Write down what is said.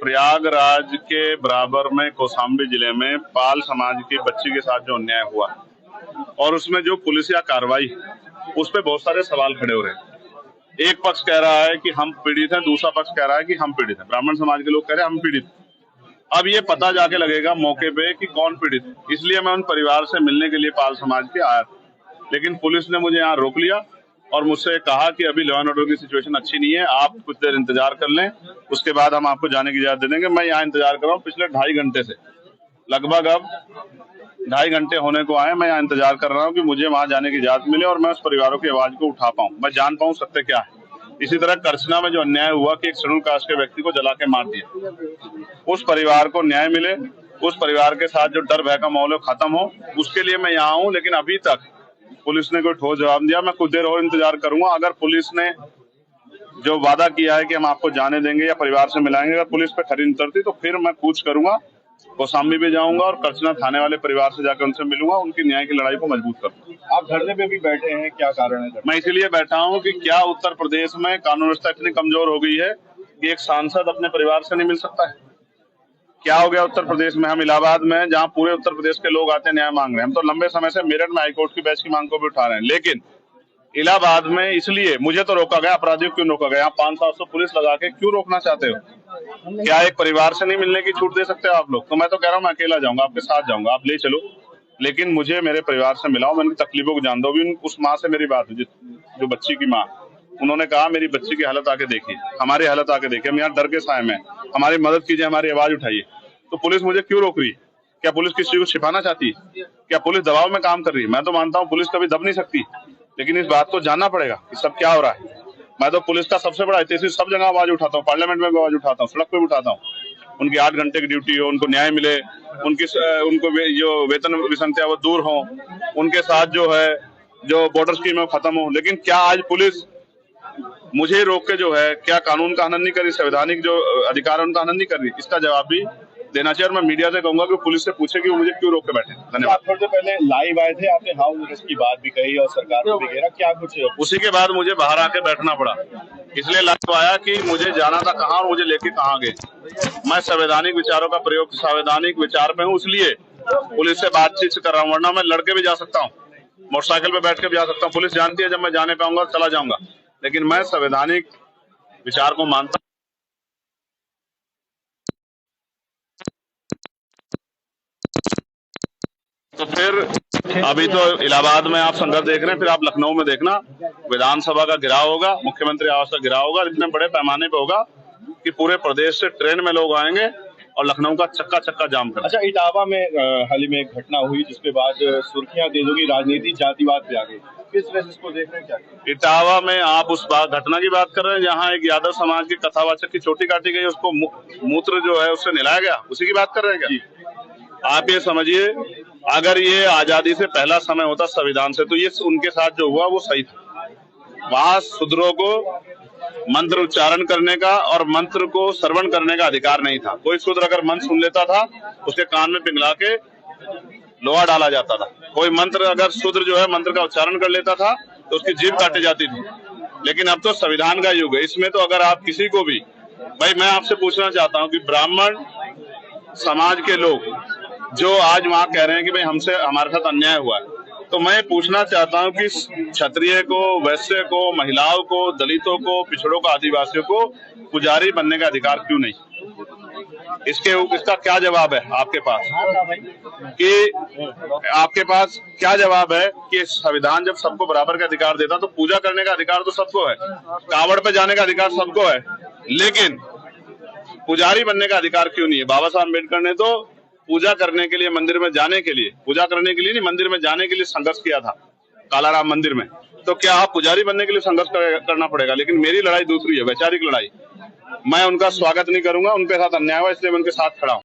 प्रयागराज के बराबर में कौशाम्बी जिले में पाल समाज की बच्ची के साथ जो अन्याय हुआ और उसमें जो पुलिसिया कार्रवाई उस पर बहुत सारे सवाल खड़े हो रहे हैं। एक पक्ष कह रहा है कि हम पीड़ित हैं, दूसरा पक्ष कह रहा है कि हम पीड़ित हैं। ब्राह्मण समाज के लोग कह रहे हैं हम पीड़ित। अब ये पता जाके लगेगा मौके पे कि कौन पीड़ित। इसलिए मैं उन परिवार से मिलने के लिए पाल समाज के आया था, लेकिन पुलिस ने मुझे यहाँ रोक लिया और मुझसे कहा कि अभी लॉ एंड ऑर्डर की सिचुएशन अच्छी नहीं है, आप कुछ देर इंतजार कर लें, उसके बाद हम आपको जाने की इजाजत दे देंगे। मैं यहाँ इंतजार कर रहा हूँ पिछले 2.5 घंटे से, लगभग अब 2.5 घंटे होने को आए। मैं यहाँ इंतजार कर रहा हूँ कि मुझे वहां जाने की इजाजत मिले और मैं उस परिवारों की आवाज को उठा पाऊँ, मैं जान पाऊँ सत्य क्या है। इसी तरह करछना में जो अन्याय हुआ कि एक शेड्यूल कास्ट के व्यक्ति को जला के मार दिया, उस परिवार को न्याय मिले, उस परिवार के साथ जो डर भय का माहौल खत्म हो, उसके लिए मैं यहाँ हूँ। लेकिन अभी तक पुलिस ने कोई ठोस जवाब दिया। मैं कुछ देर और इंतजार करूंगा। अगर पुलिस ने जो वादा किया है कि हम आपको जाने देंगे या परिवार से मिलाएंगे, अगर पुलिस पे खरी उतरती तो फिर मैं कूच करूंगा, कौशाम्बी भी जाऊंगा और करछना थाने वाले परिवार से जाकर उनसे मिलूंगा, उनकी न्याय की लड़ाई को मजबूत करूंगा। आप धरने पे भी बैठे हैं, क्या कारण है? मैं इसीलिए बैठा हूं कि क्या उत्तर प्रदेश में कानून व्यवस्था इतनी कमजोर हो गई है कि एक सांसद अपने परिवार से नहीं मिल सकता है? क्या हो गया उत्तर प्रदेश में? हम इलाहाबाद में जहां पूरे उत्तर प्रदेश के लोग आते हैं न्याय मांग रहे हैं, हम तो लंबे समय से मेरठ में हाईकोर्ट की बेंच की मांग को भी उठा रहे हैं, लेकिन इलाहाबाद में इसलिए मुझे तो रोका गया। अपराधियों क्यों रोका गया? यहाँ 500-700 पुलिस लगा के क्यों रोकना चाहते हो? क्या एक परिवार से नहीं मिलने की छूट दे सकते हो आप लोग? तो मैं तो कह रहा हूँ मैं अकेला जाऊंगा, आपके साथ जाऊंगा, आप ले चलो, लेकिन मुझे मेरे परिवार से मिलाओ, मैं उनकी तकलीफों को जान दो। भी उस माँ से मेरी बात हुई जो बच्ची की माँ, उन्होंने कहा मेरी बच्ची की हालत आके देखिए, हमारी हालत आके देखिए, हम यहाँ डर के साए में, हमारी मदद कीजिए, हमारी आवाज उठाइए। तो पुलिस मुझे क्यों रोक रही है? क्या पुलिस किसी को छिपाना चाहती है? क्या पुलिस दबाव में काम कर रही है? मैं तो मानता हूँ पुलिस कभी दब नहीं सकती, लेकिन इस बात को जानना पड़ेगा कि सब क्या हो रहा है। मैं तो पुलिस का सबसे बड़ा हितैषी, सब जगह आवाज उठाता हूँ, पार्लियामेंट में भी आवाज उठाता हूँ, सड़क पे भी उठाता हूँ। उनकी 8 घंटे की ड्यूटी हो, उनको न्याय मिले, उनको जो वेतन विसंगतियां वो दूर हो, उनके साथ जो है जो बॉर्डर स्कीम है वो खत्म हो। लेकिन क्या आज पुलिस मुझे रोक के जो है क्या कानून का हनन नहीं कर रही, संवैधानिक जो अधिकार है उनका हनन नहीं कर रही? इसका जवाब भी देना चाहिए और मैं मीडिया से कहूंगा कि पुलिस से पूछे कि वो मुझे क्यों रोक के बैठे। धन्यवाद। थोड़ी देर पहले लाइव आए थे, आपने हाउस अरेस्ट की बात भी कही और सरकार को भी घेरा, क्या कुछ? उसी के बाद मुझे बाहर आके बैठना पड़ा, इसलिए लाइव आया कि मुझे जाना था कहाँ और मुझे लेके कहाँ गए। मैं संवैधानिक विचारों का प्रयोग, संवैधानिक विचार पे हूँ, इसलिए पुलिस से बातचीत कर रहा हूँ, वरना मैं लड़के भी जा सकता हूँ, मोटरसाइकिल पे बैठ के भी जा सकता हूँ। पुलिस जानती है जब मैं जाने पाऊंगा चला जाऊंगा, लेकिन मैं संवैधानिक विचार को मानता हूँ। तो फिर अभी तो इलाहाबाद में आप संघर्ष देख रहे हैं, फिर आप लखनऊ में देखना विधानसभा का घेराव होगा, मुख्यमंत्री आवास का घेराव होगा, इतने बड़े पैमाने पे होगा कि पूरे प्रदेश से ट्रेन में लोग आएंगे और लखनऊ का चक्का चक्का जाम कर। अच्छा, इटावा में हाल ही में एक घटना हुई जिसके बाद सुर्खियां तेज होगी, राजनीति जातिवाद पे आ गई, किस तरह से इसको देख रहे हैं? क्या इटावा में आप उस घटना की बात कर रहे हैं जहाँ एक यादव समाज के कथावाचक की चोटी काटी गई, उसको मूत्र जो है उससे नहलाया गया, उसी की बात कर रहे हैं क्या? आप ये समझिए, अगर ये आजादी से पहला समय होता संविधान से, तो ये उनके साथ जो हुआ वो सही था। वहां शूद्रों को मंत्र उच्चारण करने का और मंत्र को श्रवण करने का अधिकार नहीं था। कोई शूद्र अगर मंत्र सुन लेता था उसके कान में पिघला के लोहा डाला जाता था। कोई मंत्र अगर शूद्र जो है मंत्र का उच्चारण कर लेता था तो उसकी जीभ काटी जाती थी। लेकिन अब तो संविधान का युग है, इसमें तो अगर आप किसी को भी, भाई मैं आपसे पूछना चाहता हूँ कि ब्राह्मण समाज के लोग जो आज वहाँ कह रहे हैं कि भाई हमसे हमारे साथ अन्याय हुआ है, तो मैं पूछना चाहता हूँ कि क्षत्रिय को, वैश्य को, महिलाओं को, दलितों को, पिछड़ों को, आदिवासियों को पुजारी बनने का अधिकार क्यों नहीं? इसका क्या जवाब है आपके पास? कि आपके पास क्या जवाब है कि संविधान जब सबको बराबर का अधिकार देता तो पूजा करने का अधिकार तो सबको है, कांवड़ पे जाने का अधिकार सबको है, लेकिन पुजारी बनने का अधिकार क्यों नहीं है? बाबा साहब अम्बेडकर ने तो पूजा करने के लिए, मंदिर में जाने के लिए, पूजा करने के लिए नहीं, मंदिर में जाने के लिए संघर्ष किया था कालाराम मंदिर में। तो क्या आप पुजारी बनने के लिए संघर्ष करना पड़ेगा? लेकिन मेरी लड़ाई दूसरी है, वैचारिक लड़ाई। मैं उनका स्वागत नहीं करूंगा, उनके साथ अन्याय हुआ इसलिए मैं उनके साथ खड़ा हूं।